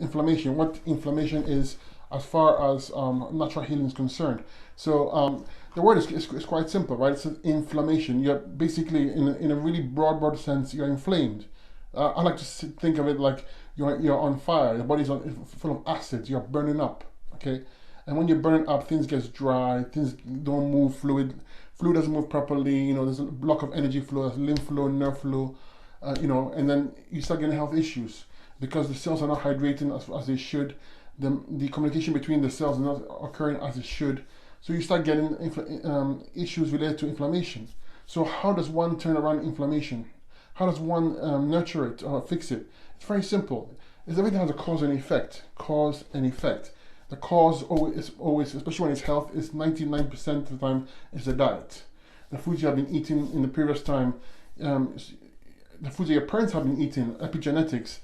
Inflammation, what inflammation is as far as natural healing is concerned. So the word is quite simple, right? It's inflammation. You're basically, in a really broad sense, you're inflamed. I like to think of it like you're on fire. Your body's full of acids. You're burning up, okay? And when you're burning up, things get dry. Things don't move. Fluid doesn't move properly. You know, there's a block of energy flow, lymph flow, nerve flow. You know, and then you start getting health issues because the cells are not hydrating as they should. The communication between the cells is not occurring as it should. So you start getting issues related to inflammation. So how does one turn around inflammation? How does one nurture it or fix it? It's very simple. It's everything has a cause and effect. Cause and effect. The cause always, especially when it's health, is 99% of the time is the diet. The foods you have been eating in the previous time, the foods that your parents have been eating, epigenetics,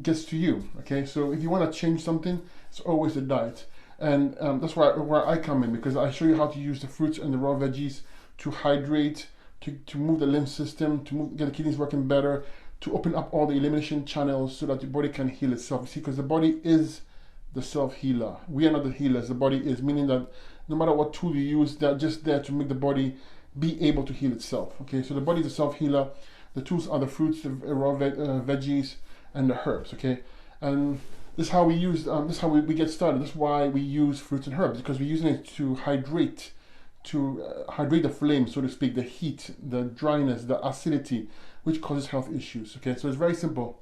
gets to you. Okay, so if you want to change something, it's always the diet, and that's where I come in, because I show you how to use the fruits and the raw veggies to hydrate, to move the lymph system, get the kidneys working better, to open up all the elimination channels so that your body can heal itself. You see, because the body is the self-healer. We are not the healers. The body is, meaning that no matter what tool you use, they're just there to make the body be able to heal itself. Okay, so the body is a self-healer. The tools are the fruits, the raw veggies, and the herbs. Okay, and this is how we use. This is how we get started. That's why we use fruits and herbs, because we're using it to hydrate, hydrate the flame, so to speak, the heat, the dryness, the acidity, which causes health issues. Okay, so it's very simple.